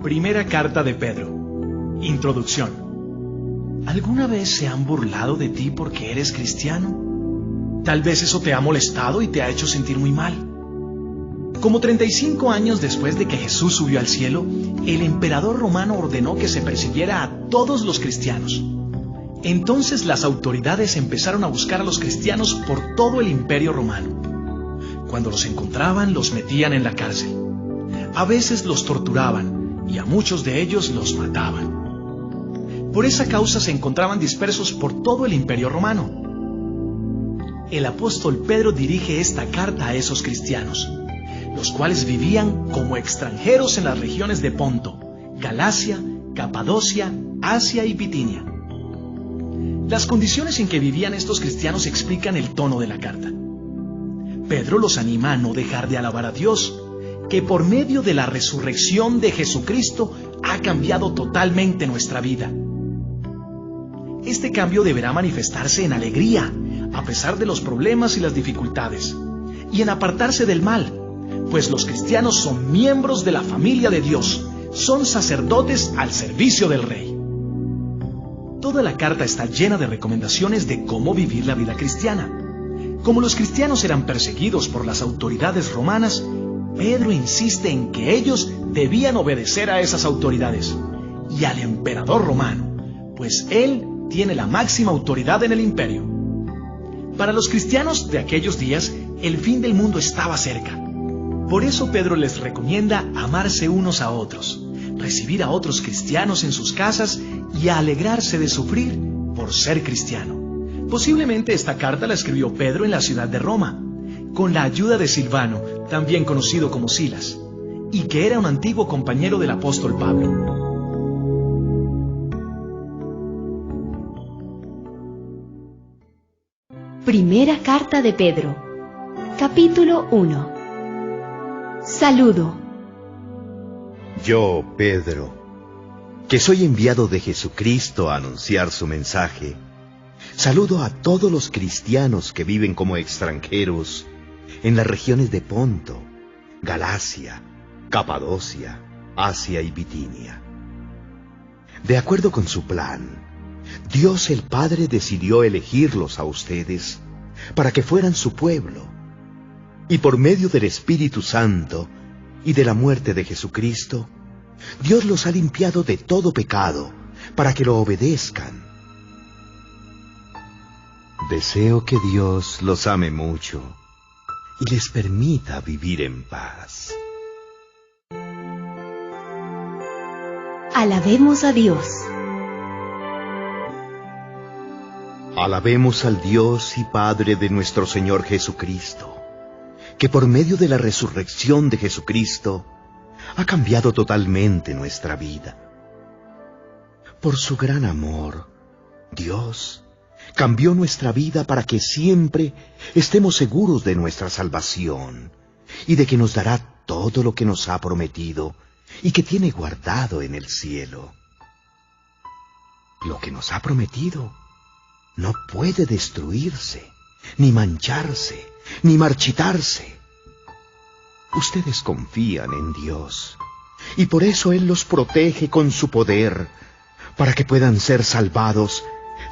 Primera carta de Pedro. Introducción. ¿Alguna vez se han burlado de ti porque eres cristiano? Tal vez eso te ha molestado y te ha hecho sentir muy mal. Como 35 años después de que Jesús subió al cielo, el emperador romano ordenó que se persiguiera a todos los cristianos. Entonces las autoridades empezaron a buscar a los cristianos por todo el imperio romano. Cuando los encontraban, los metían en la cárcel. A veces los torturaban y a muchos de ellos los mataban. Por esa causa se encontraban dispersos por todo el imperio romano. El apóstol Pedro dirige esta carta a esos cristianos, los cuales vivían como extranjeros en las regiones de Ponto, Galacia, Capadocia, Asia y Bitinia. Las condiciones en que vivían estos cristianos explican el tono de la carta. Pedro los anima a no dejar de alabar a Dios, que por medio de la resurrección de Jesucristo ha cambiado totalmente nuestra vida. Este cambio deberá manifestarse en alegría, a pesar de los problemas y las dificultades, y en apartarse del mal, pues los cristianos son miembros de la familia de Dios, son sacerdotes al servicio del Rey. Toda la carta está llena de recomendaciones de cómo vivir la vida cristiana. Como los cristianos eran perseguidos por las autoridades romanas, Pedro insiste en que ellos debían obedecer a esas autoridades y al emperador romano, pues él tiene la máxima autoridad en el imperio. Para los cristianos de aquellos días, el fin del mundo estaba cerca. Por eso Pedro les recomienda amarse unos a otros, recibir a otros cristianos en sus casas y a alegrarse de sufrir por ser cristiano. Posiblemente esta carta la escribió Pedro en la ciudad de Roma, con la ayuda de Silvano, también conocido como Silas, y que era un antiguo compañero del apóstol Pablo. Primera carta de Pedro, capítulo 1. Saludo. Yo, Pedro, que soy enviado de Jesucristo a anunciar su mensaje, saludo a todos los cristianos que viven como extranjeros en las regiones de Ponto, Galacia, Capadocia, Asia y Bitinia. De acuerdo con su plan, Dios el Padre decidió elegirlos a ustedes para que fueran su pueblo, y por medio del Espíritu Santo y de la muerte de Jesucristo, Dios los ha limpiado de todo pecado para que lo obedezcan. Deseo que Dios los ame mucho y les permita vivir en paz. Alabemos a Dios. Alabemos al Dios y Padre de nuestro Señor Jesucristo, que por medio de la resurrección de Jesucristo ha cambiado totalmente nuestra vida. Por su gran amor, Dios cambió nuestra vida para que siempre estemos seguros de nuestra salvación y de que nos dará todo lo que nos ha prometido y que tiene guardado en el cielo. Lo que nos ha prometido no puede destruirse, ni mancharse, ni marchitarse. Ustedes confían en Dios, y por eso Él los protege con su poder, para que puedan ser salvados,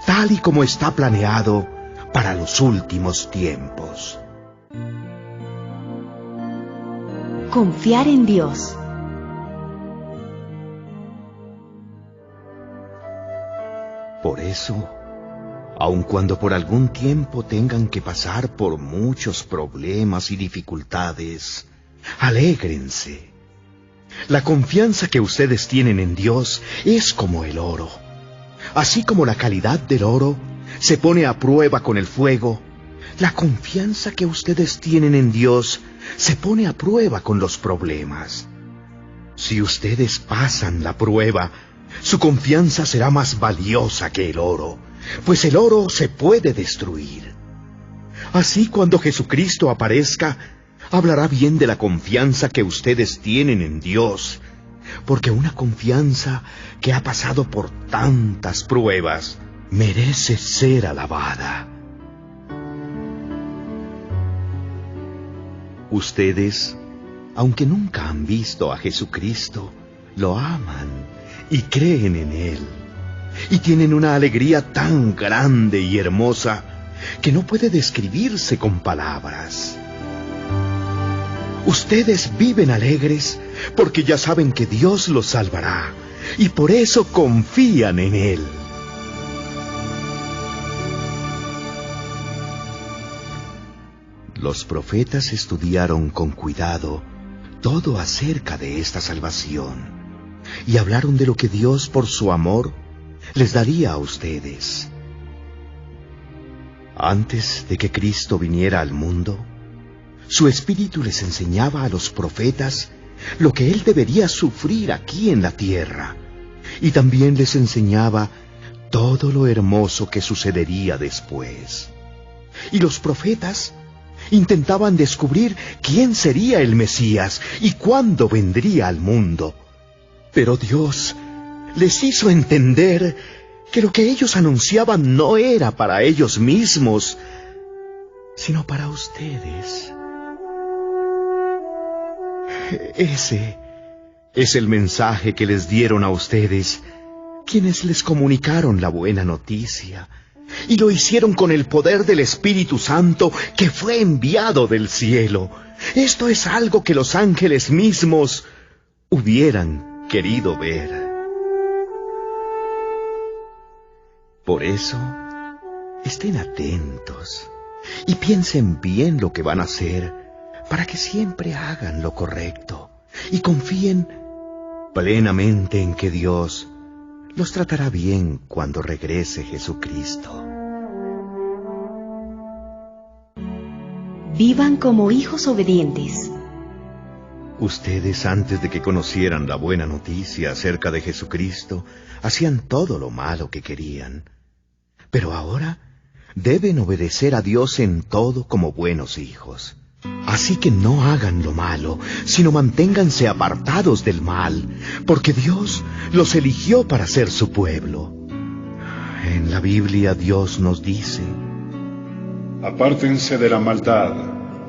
tal y como está planeado para los últimos tiempos. Confiar en Dios. Por eso, aun cuando por algún tiempo tengan que pasar por muchos problemas y dificultades, alégrense. La confianza que ustedes tienen en Dios es como el oro. Así como la calidad del oro se pone a prueba con el fuego, la confianza que ustedes tienen en Dios se pone a prueba con los problemas. Si ustedes pasan la prueba, su confianza será más valiosa que el oro, pues el oro se puede destruir. Así, cuando Jesucristo aparezca, hablará bien de la confianza que ustedes tienen en Dios, porque una confianza que ha pasado por tantas pruebas merece ser alabada. Ustedes, aunque nunca han visto a Jesucristo, lo aman y creen en Él, y tienen una alegría tan grande y hermosa que no puede describirse con palabras. Ustedes viven alegres porque ya saben que Dios los salvará, y por eso confían en Él. Los profetas estudiaron con cuidado todo acerca de esta salvación y hablaron de lo que Dios, por su amor, les daría a ustedes. Antes de que Cristo viniera al mundo, su Espíritu les enseñaba a los profetas lo que Él debería sufrir aquí en la tierra, y también les enseñaba todo lo hermoso que sucedería después. Y los profetas intentaban descubrir quién sería el Mesías y cuándo vendría al mundo. Pero Dios les hizo entender que lo que ellos anunciaban no era para ellos mismos, sino para ustedes. Ese es el mensaje que les dieron a ustedes, quienes les comunicaron la buena noticia, y lo hicieron con el poder del Espíritu Santo que fue enviado del cielo. Esto es algo que los ángeles mismos hubieran querido ver. Por eso, estén atentos y piensen bien lo que van a hacer para que siempre hagan lo correcto y confíen plenamente en que Dios los tratará bien cuando regrese Jesucristo. Vivan como hijos obedientes. Ustedes, antes de que conocieran la buena noticia acerca de Jesucristo, hacían todo lo malo que querían. Pero ahora deben obedecer a Dios en todo como buenos hijos. Así que no hagan lo malo, sino manténganse apartados del mal, porque Dios los eligió para ser su pueblo. En la Biblia Dios nos dice: apártense de la maldad,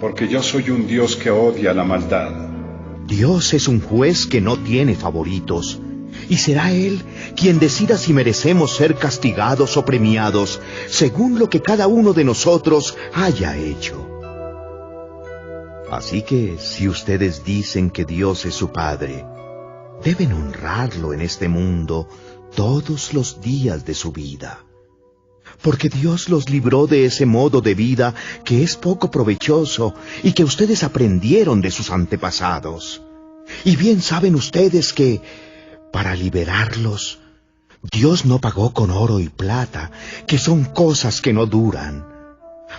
porque yo soy un Dios que odia la maldad. Dios es un juez que no tiene favoritos, y será Él quien decida si merecemos ser castigados o premiados, según lo que cada uno de nosotros haya hecho. Así que, si ustedes dicen que Dios es su Padre, deben honrarlo en este mundo todos los días de su vida. Porque Dios los libró de ese modo de vida que es poco provechoso y que ustedes aprendieron de sus antepasados. Y bien saben ustedes que, para liberarlos, Dios no pagó con oro y plata, que son cosas que no duran.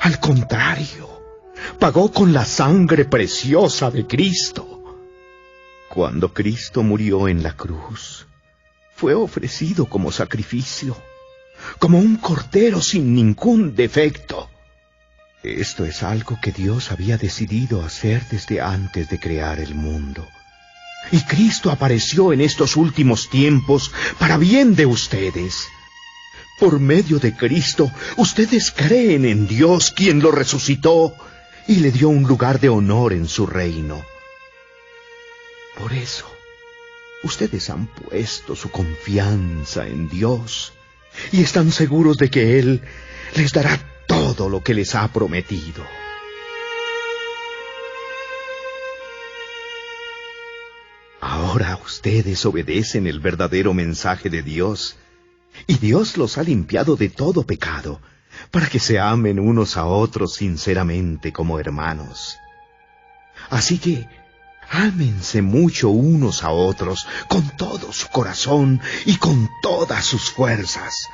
Al contrario, pagó con la sangre preciosa de Cristo. Cuando Cristo murió en la cruz, fue ofrecido como sacrificio, como un cordero sin ningún defecto. Esto es algo que Dios había decidido hacer desde antes de crear el mundo. Y Cristo apareció en estos últimos tiempos para bien de ustedes. Por medio de Cristo, ustedes creen en Dios, quien lo resucitó y le dio un lugar de honor en su reino. Por eso, ustedes han puesto su confianza en Dios y están seguros de que Él les dará todo lo que les ha prometido. Ahora ustedes obedecen el verdadero mensaje de Dios, y Dios los ha limpiado de todo pecado, para que se amen unos a otros sinceramente como hermanos. Así que, ámense mucho unos a otros, con todo su corazón y con todas sus fuerzas.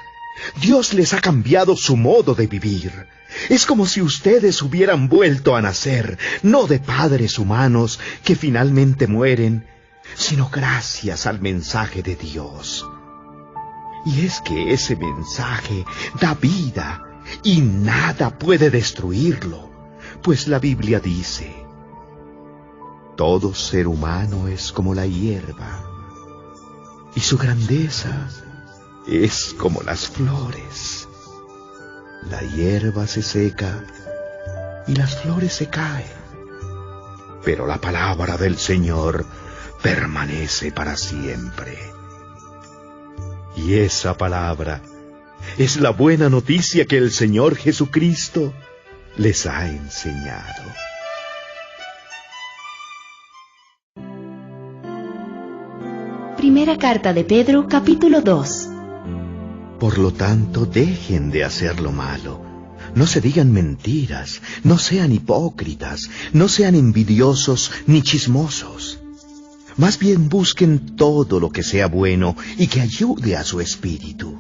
Dios les ha cambiado su modo de vivir. Es como si ustedes hubieran vuelto a nacer, no de padres humanos que finalmente mueren, sino gracias al mensaje de Dios. Y es que ese mensaje da vida y nada puede destruirlo, pues la Biblia dice: todo ser humano es como la hierba, y su grandeza es como las flores. La hierba se seca y las flores se caen, pero la palabra del Señor permanece para siempre. Y esa palabra es la buena noticia que el Señor Jesucristo les ha enseñado. Primera carta de Pedro, capítulo 2. Por lo tanto, dejen de hacer lo malo. No se digan mentiras, no sean hipócritas, no sean envidiosos ni chismosos. Más bien busquen todo lo que sea bueno y que ayude a su espíritu.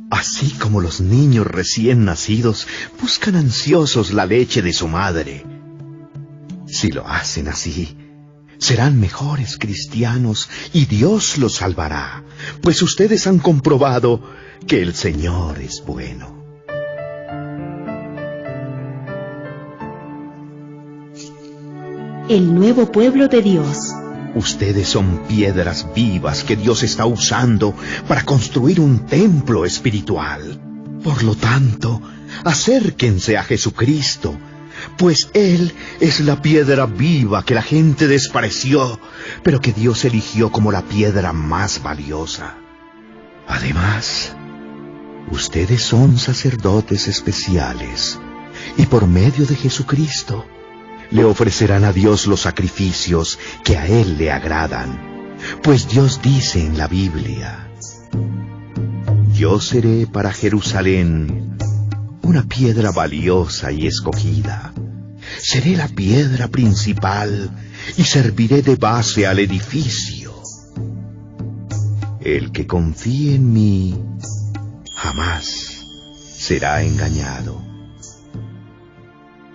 Así como los niños recién nacidos buscan ansiosos la leche de su madre. Si lo hacen así, serán mejores cristianos y Dios los salvará, pues ustedes han comprobado que el Señor es bueno. El nuevo pueblo de Dios. Ustedes son piedras vivas que Dios está usando para construir un templo espiritual. Por lo tanto, acérquense a Jesucristo, pues Él es la piedra viva que la gente despreció, pero que Dios eligió como la piedra más valiosa. Además, ustedes son sacerdotes especiales, y por medio de Jesucristo, le ofrecerán a Dios los sacrificios que a Él le agradan, pues Dios dice en la Biblia: yo seré para Jerusalén una piedra valiosa y escogida. Seré la piedra principal y serviré de base al edificio. El que confíe en mí jamás será engañado.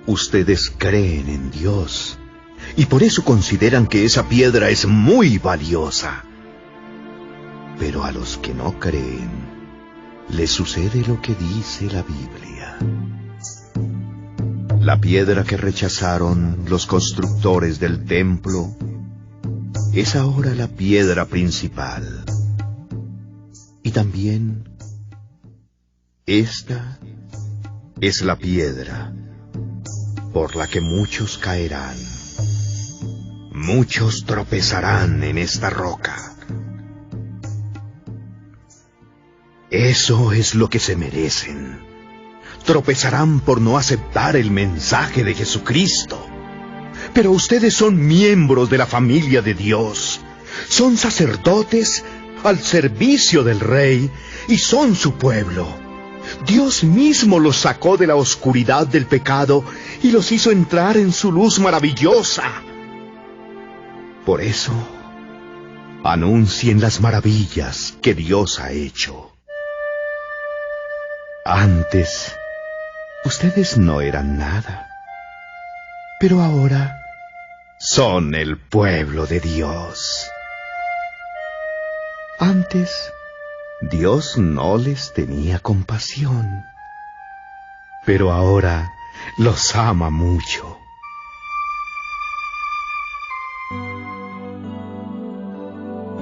Ustedes creen en Dios y por eso consideran que esa piedra es muy valiosa. Pero a los que no creen, les sucede lo que dice la Biblia. La piedra que rechazaron los constructores del templo es ahora la piedra principal. Y también esta es la piedra por la que muchos caerán. Muchos tropezarán en esta roca. Eso es lo que se merecen. Tropezarán por no aceptar el mensaje de Jesucristo. Pero ustedes son miembros de la familia de Dios. Son sacerdotes al servicio del Rey y son su pueblo. Dios mismo los sacó de la oscuridad del pecado y los hizo entrar en su luz maravillosa. Por eso, anuncien las maravillas que Dios ha hecho. Antes, ustedes no eran nada, pero ahora son el pueblo de Dios. Antes, Dios no les tenía compasión, pero ahora los ama mucho.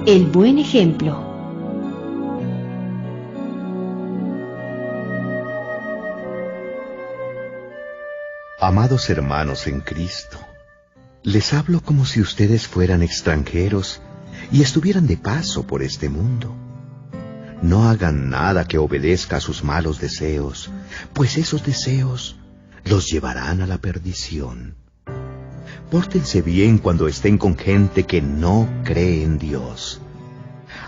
El buen ejemplo. Amados hermanos en Cristo, les hablo como si ustedes fueran extranjeros y estuvieran de paso por este mundo. No hagan nada que obedezca a sus malos deseos, pues esos deseos los llevarán a la perdición. Pórtense bien cuando estén con gente que no cree en Dios.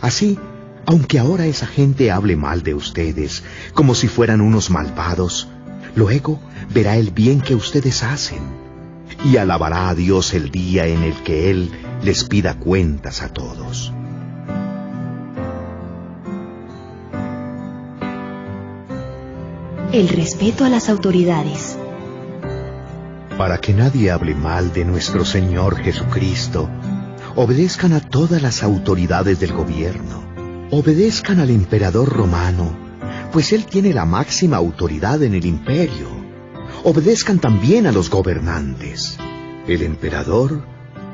Así, aunque ahora esa gente hable mal de ustedes, como si fueran unos malvados, luego verá el bien que ustedes hacen y alabará a Dios el día en el que Él les pida cuentas a todos. El respeto a las autoridades. Para que nadie hable mal de nuestro Señor Jesucristo, obedezcan a todas las autoridades del gobierno. Obedezcan al emperador romano, pues él tiene la máxima autoridad en el imperio. Obedezcan también a los gobernantes. El emperador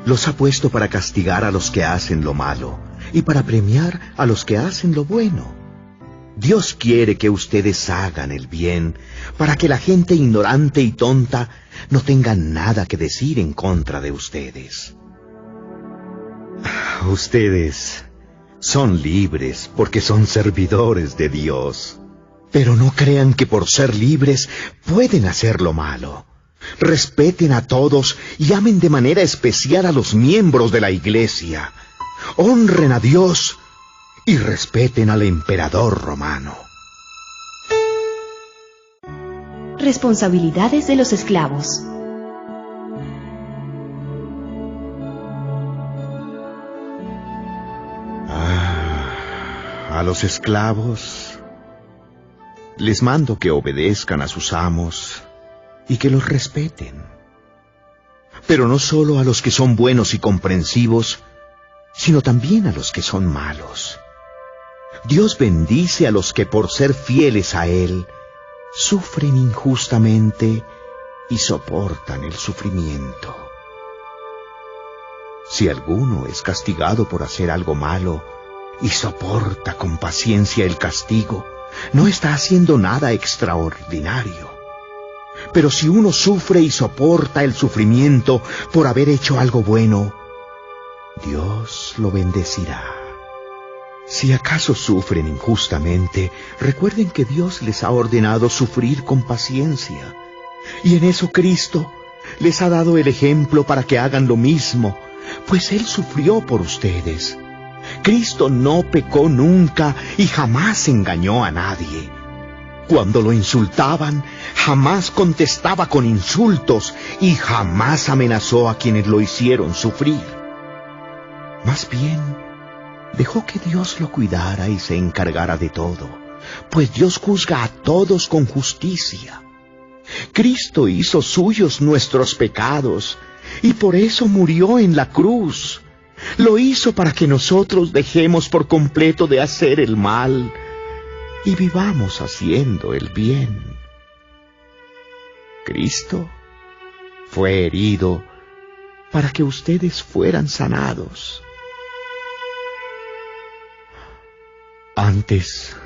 los ha puesto para castigar a los que hacen lo malo y para premiar a los que hacen lo bueno. Dios quiere que ustedes hagan el bien para que la gente ignorante y tonta no tenga nada que decir en contra de ustedes. Ustedes son libres porque son servidores de Dios. Pero no crean que por ser libres pueden hacer lo malo. Respeten a todos y amen de manera especial a los miembros de la Iglesia. Honren a Dios y respeten al emperador romano. Responsabilidades de los esclavos. A los esclavos les mando que obedezcan a sus amos y que los respeten. Pero no solo a los que son buenos y comprensivos, sino también a los que son malos. Dios bendice a los que por ser fieles a Él sufren injustamente y soportan el sufrimiento. Si alguno es castigado por hacer algo malo y soporta con paciencia el castigo, no está haciendo nada extraordinario. Pero si uno sufre y soporta el sufrimiento por haber hecho algo bueno, Dios lo bendecirá. Si acaso sufren injustamente, recuerden que Dios les ha ordenado sufrir con paciencia. Y en eso Cristo les ha dado el ejemplo para que hagan lo mismo, pues Él sufrió por ustedes. Cristo no pecó nunca y jamás engañó a nadie. Cuando lo insultaban, jamás contestaba con insultos y jamás amenazó a quienes lo hicieron sufrir. Más bien, dejó que Dios lo cuidara y se encargara de todo, pues Dios juzga a todos con justicia. Cristo hizo suyos nuestros pecados y por eso murió en la cruz. Lo hizo para que nosotros dejemos por completo de hacer el mal y vivamos haciendo el bien. Cristo fue herido para que ustedes fueran sanados. Antes,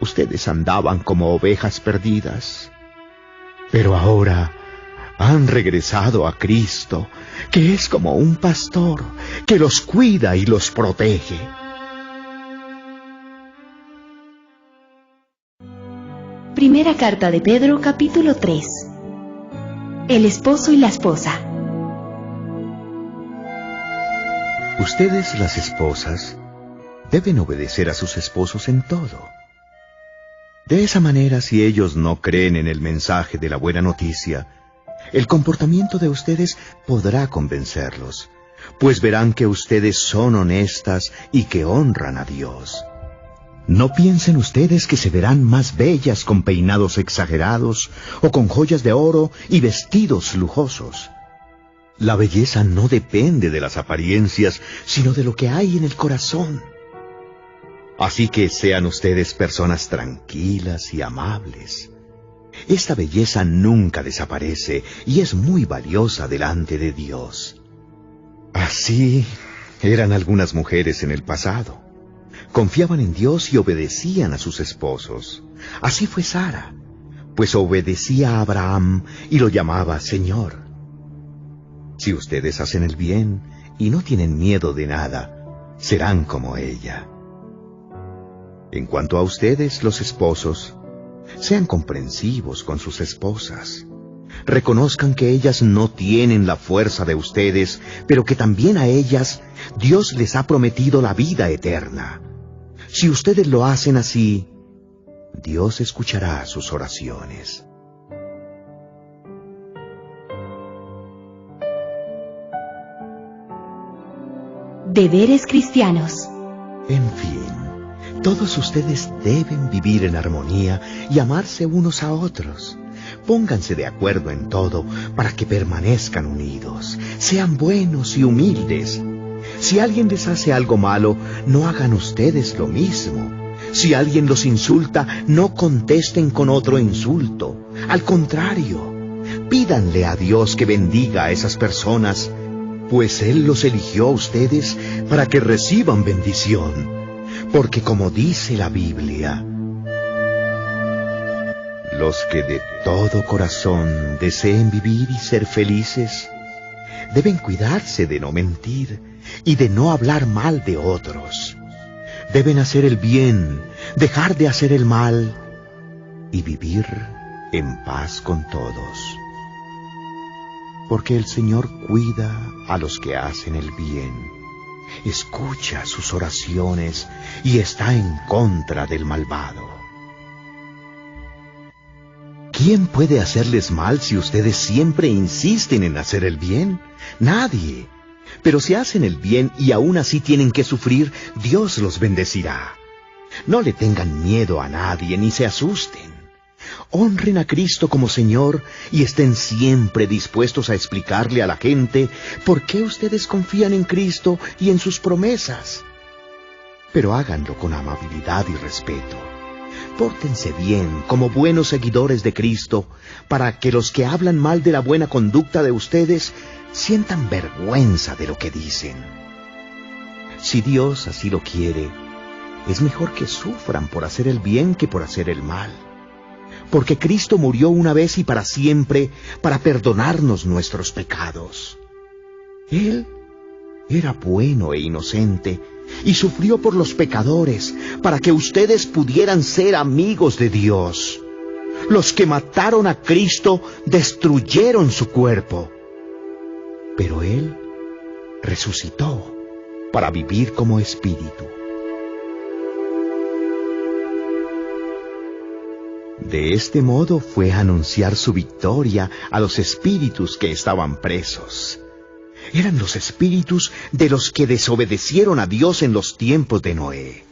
ustedes andaban como ovejas perdidas, pero ahora han regresado a Cristo, que es como un pastor que los cuida y los protege. Primera carta de Pedro, capítulo 3. El esposo y la esposa. Ustedes, las esposas, deben obedecer a sus esposos en todo. De esa manera, si ellos no creen en el mensaje de la buena noticia, el comportamiento de ustedes podrá convencerlos, pues verán que ustedes son honestas y que honran a Dios. No piensen ustedes que se verán más bellas con peinados exagerados o con joyas de oro y vestidos lujosos. La belleza no depende de las apariencias, sino de lo que hay en el corazón. Así que sean ustedes personas tranquilas y amables. Esta belleza nunca desaparece y es muy valiosa delante de Dios. Así eran algunas mujeres en el pasado. Confiaban en Dios y obedecían a sus esposos. Así fue Sara, pues obedecía a Abraham y lo llamaba Señor. Si ustedes hacen el bien y no tienen miedo de nada, serán como ella. En cuanto a ustedes, los esposos, sean comprensivos con sus esposas. Reconozcan que ellas no tienen la fuerza de ustedes, pero que también a ellas Dios les ha prometido la vida eterna. Si ustedes lo hacen así, Dios escuchará sus oraciones. Deberes cristianos. En fin, todos ustedes deben vivir en armonía y amarse unos a otros. Pónganse de acuerdo en todo para que permanezcan unidos. Sean buenos y humildes. Si alguien les hace algo malo, no hagan ustedes lo mismo. Si alguien los insulta, no contesten con otro insulto. Al contrario, pídanle a Dios que bendiga a esas personas, pues Él los eligió a ustedes para que reciban bendición. Porque como dice la Biblia, los que de todo corazón deseen vivir y ser felices, deben cuidarse de no mentir y de no hablar mal de otros. Deben hacer el bien, dejar de hacer el mal y vivir en paz con todos. Porque el Señor cuida a los que hacen el bien, escucha sus oraciones y está en contra del malvado. ¿Quién puede hacerles mal si ustedes siempre insisten en hacer el bien? Nadie. Pero si hacen el bien y aún así tienen que sufrir, Dios los bendecirá. No le tengan miedo a nadie ni se asusten. Honren a Cristo como Señor y estén siempre dispuestos a explicarle a la gente por qué ustedes confían en Cristo y en sus promesas. Pero háganlo con amabilidad y respeto. Pórtense bien como buenos seguidores de Cristo para que los que hablan mal de la buena conducta de ustedes sientan vergüenza de lo que dicen. Si Dios así lo quiere, es mejor que sufran por hacer el bien que por hacer el mal. Porque Cristo murió una vez y para siempre para perdonarnos nuestros pecados. Él era bueno e inocente y sufrió por los pecadores para que ustedes pudieran ser amigos de Dios. Los que mataron a Cristo destruyeron su cuerpo, pero Él resucitó para vivir como espíritu. De este modo fue a anunciar su victoria a los espíritus que estaban presos. Eran los espíritus de los que desobedecieron a Dios en los tiempos de Noé.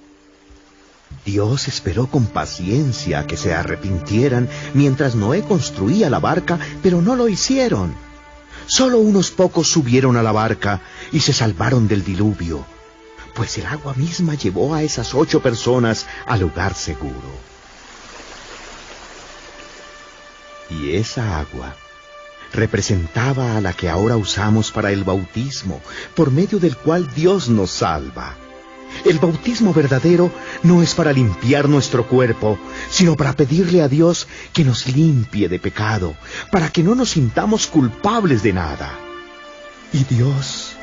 Dios esperó con paciencia a que se arrepintieran mientras Noé construía la barca, pero no lo hicieron. Solo unos pocos subieron a la barca y se salvaron del diluvio, pues el agua misma llevó a esas 8 personas al lugar seguro. Y esa agua representaba a la que ahora usamos para el bautismo, por medio del cual Dios nos salva. El bautismo verdadero no es para limpiar nuestro cuerpo, sino para pedirle a Dios que nos limpie de pecado, para que no nos sintamos culpables de nada. Y Dios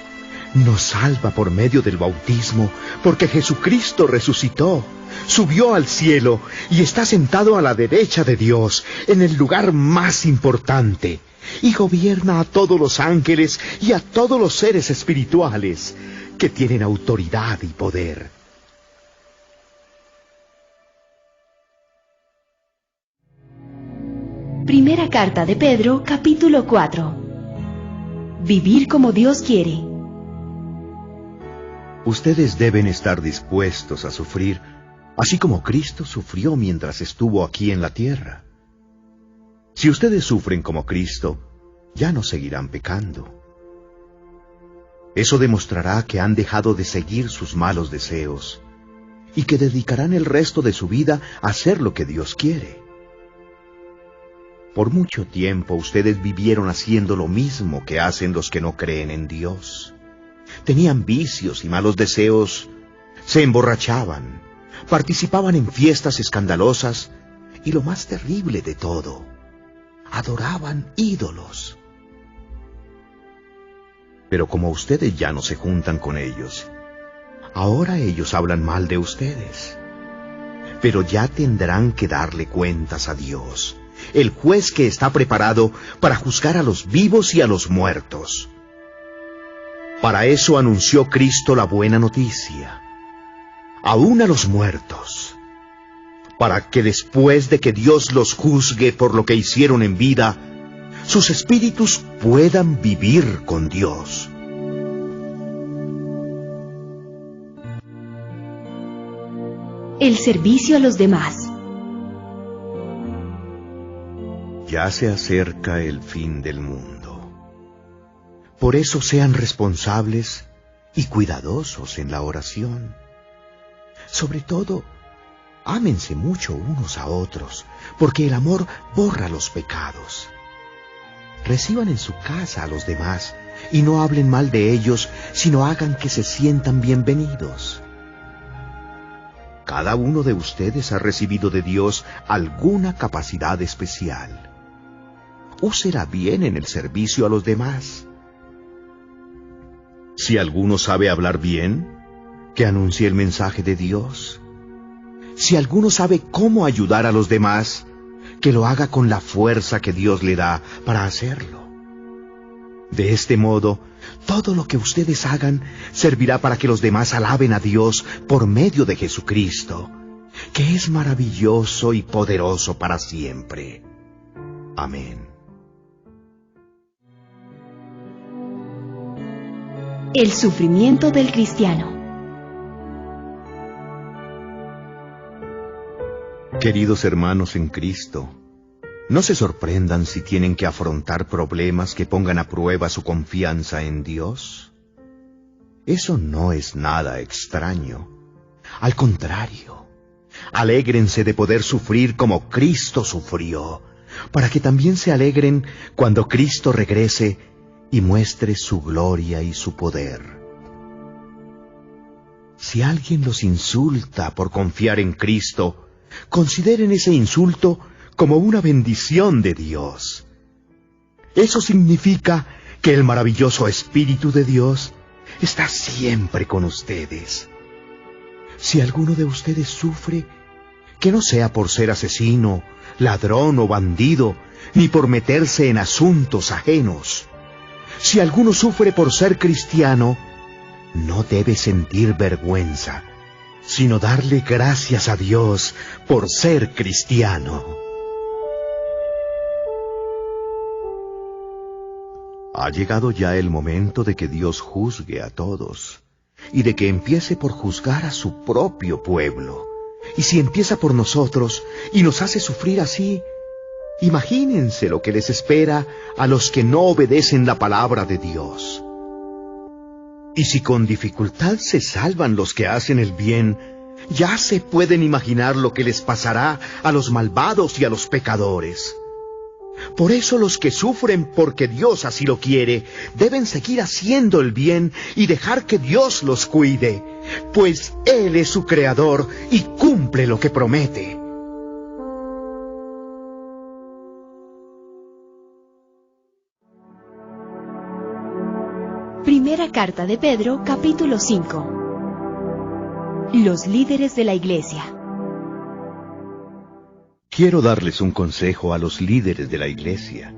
nos salva por medio del bautismo, porque Jesucristo resucitó, subió al cielo y está sentado a la derecha de Dios, en el lugar más importante, y gobierna a todos los ángeles y a todos los seres espirituales que tienen autoridad y poder. Primera carta de Pedro, capítulo 4. Vivir como Dios quiere. Ustedes deben estar dispuestos a sufrir, así como Cristo sufrió mientras estuvo aquí en la tierra. Si ustedes sufren como Cristo, ya no seguirán pecando. Eso demostrará que han dejado de seguir sus malos deseos y que dedicarán el resto de su vida a hacer lo que Dios quiere. Por mucho tiempo ustedes vivieron haciendo lo mismo que hacen los que no creen en Dios. Tenían vicios y malos deseos, se emborrachaban, participaban en fiestas escandalosas y lo más terrible de todo, adoraban ídolos. Pero como ustedes ya no se juntan con ellos, ahora ellos hablan mal de ustedes. Pero ya tendrán que darle cuentas a Dios, el juez que está preparado para juzgar a los vivos y a los muertos. Para eso anunció Cristo la buena noticia, aún a los muertos, para que después de que Dios los juzgue por lo que hicieron en vida, sus espíritus puedan vivir con Dios. El servicio a los demás. Ya se acerca el fin del mundo. Por eso sean responsables y cuidadosos en la oración. Sobre todo, ámense mucho unos a otros, porque el amor borra los pecados. Reciban en su casa a los demás y no hablen mal de ellos, sino hagan que se sientan bienvenidos. Cada uno de ustedes ha recibido de Dios alguna capacidad especial. Úsela bien en el servicio a los demás. Si alguno sabe hablar bien, que anuncie el mensaje de Dios. Si alguno sabe cómo ayudar a los demás, que lo haga con la fuerza que Dios le da para hacerlo. De este modo, todo lo que ustedes hagan servirá para que los demás alaben a Dios por medio de Jesucristo, que es maravilloso y poderoso para siempre. Amén. El sufrimiento del cristiano. Queridos hermanos en Cristo, no se sorprendan si tienen que afrontar problemas que pongan a prueba su confianza en Dios. Eso no es nada extraño. Al contrario, alégrense de poder sufrir como Cristo sufrió, para que también se alegren cuando Cristo regrese y muestre su gloria y su poder. Si alguien los insulta por confiar en Cristo, consideren ese insulto como una bendición de Dios. Eso significa que el maravilloso Espíritu de Dios está siempre con ustedes. Si alguno de ustedes sufre, que no sea por ser asesino, ladrón o bandido, ni por meterse en asuntos ajenos. Si alguno sufre por ser cristiano, no debe sentir vergüenza, sino darle gracias a Dios por ser cristiano. Ha llegado ya el momento de que Dios juzgue a todos, y de que empiece por juzgar a su propio pueblo. Y si empieza por nosotros y nos hace sufrir así, imagínense lo que les espera a los que no obedecen la palabra de Dios. Y si con dificultad se salvan los que hacen el bien, ya se pueden imaginar lo que les pasará a los malvados y a los pecadores. Por eso los que sufren porque Dios así lo quiere, deben seguir haciendo el bien y dejar que Dios los cuide, pues Él es su creador y cumple lo que promete. Primera carta de Pedro, capítulo 5. Los líderes de la Iglesia. Quiero darles un consejo a los líderes de la Iglesia.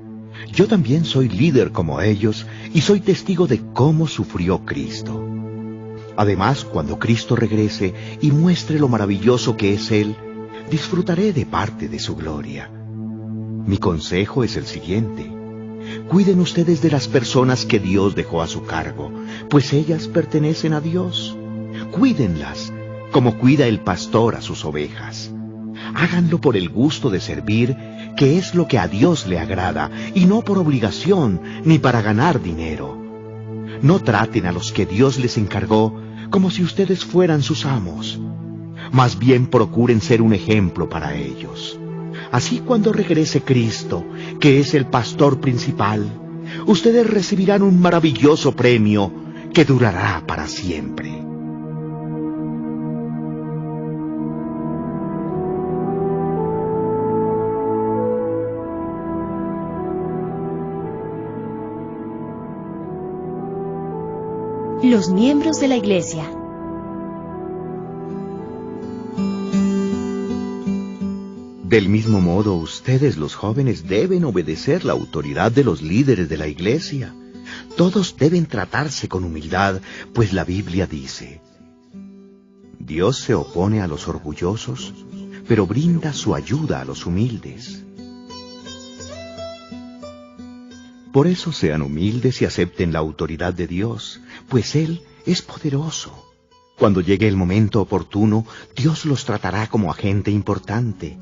Yo también soy líder como ellos y soy testigo de cómo sufrió Cristo. Además, cuando Cristo regrese y muestre lo maravilloso que es Él, disfrutaré de parte de su gloria. Mi consejo es el siguiente: cuiden ustedes de las personas que Dios dejó a su cargo, pues ellas pertenecen a Dios. Cuídenlas, como cuida el pastor a sus ovejas. Háganlo por el gusto de servir, que es lo que a Dios le agrada, y no por obligación ni para ganar dinero. No traten a los que Dios les encargó como si ustedes fueran sus amos. Más bien procuren ser un ejemplo para ellos. Así cuando regrese Cristo, que es el pastor principal, ustedes recibirán un maravilloso premio que durará para siempre. Los miembros de la Iglesia. Del mismo modo, ustedes los jóvenes deben obedecer la autoridad de los líderes de la Iglesia. Todos deben tratarse con humildad, pues la Biblia dice: Dios se opone a los orgullosos, pero brinda su ayuda a los humildes. Por eso sean humildes y acepten la autoridad de Dios, pues Él es poderoso. Cuando llegue el momento oportuno, Dios los tratará como a gente importante.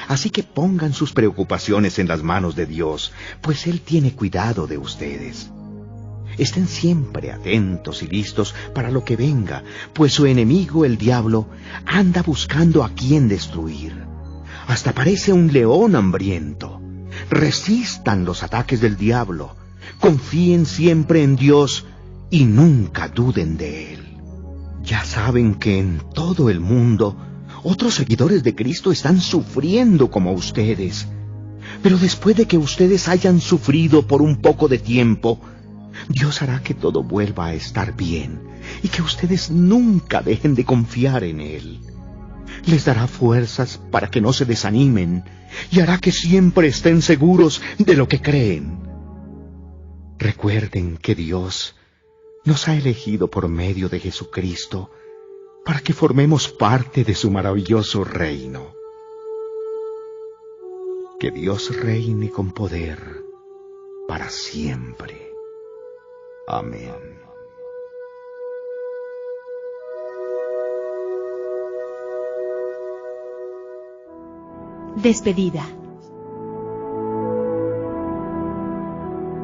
Así que pongan sus preocupaciones en las manos de Dios, pues Él tiene cuidado de ustedes. Estén siempre atentos y listos para lo que venga, pues su enemigo, el diablo, anda buscando a quien destruir. Hasta parece un león hambriento. Resistan los ataques del diablo, confíen siempre en Dios y nunca duden de Él. Ya saben que en todo el mundo otros seguidores de Cristo están sufriendo como ustedes. Pero después de que ustedes hayan sufrido por un poco de tiempo, Dios hará que todo vuelva a estar bien y que ustedes nunca dejen de confiar en Él. Les dará fuerzas para que no se desanimen y hará que siempre estén seguros de lo que creen. Recuerden que Dios nos ha elegido por medio de Jesucristo para que formemos parte de su maravilloso reino. Que Dios reine con poder para siempre. Amén. Despedida.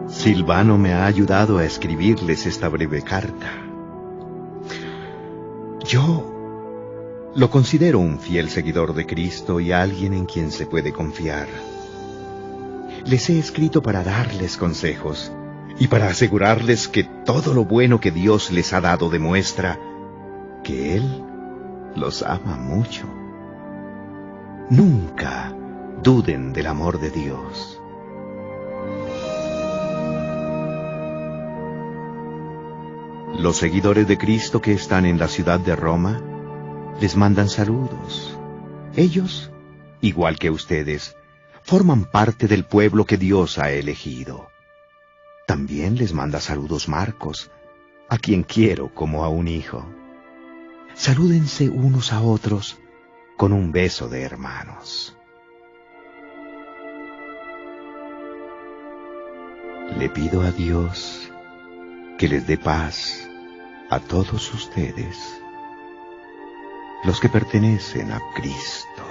Silvano me ha ayudado a escribirles esta breve carta. Yo lo considero un fiel seguidor de Cristo y alguien en quien se puede confiar. Les he escrito para darles consejos y para asegurarles que todo lo bueno que Dios les ha dado demuestra que Él los ama mucho. Nunca duden del amor de Dios. Los seguidores de Cristo que están en la ciudad de Roma les mandan saludos. Ellos, igual que ustedes, forman parte del pueblo que Dios ha elegido. También les manda saludos Marcos, a quien quiero como a un hijo. Salúdense unos a otros con un beso de hermanos. Le pido a Dios que les dé paz a todos ustedes, los que pertenecen a Cristo.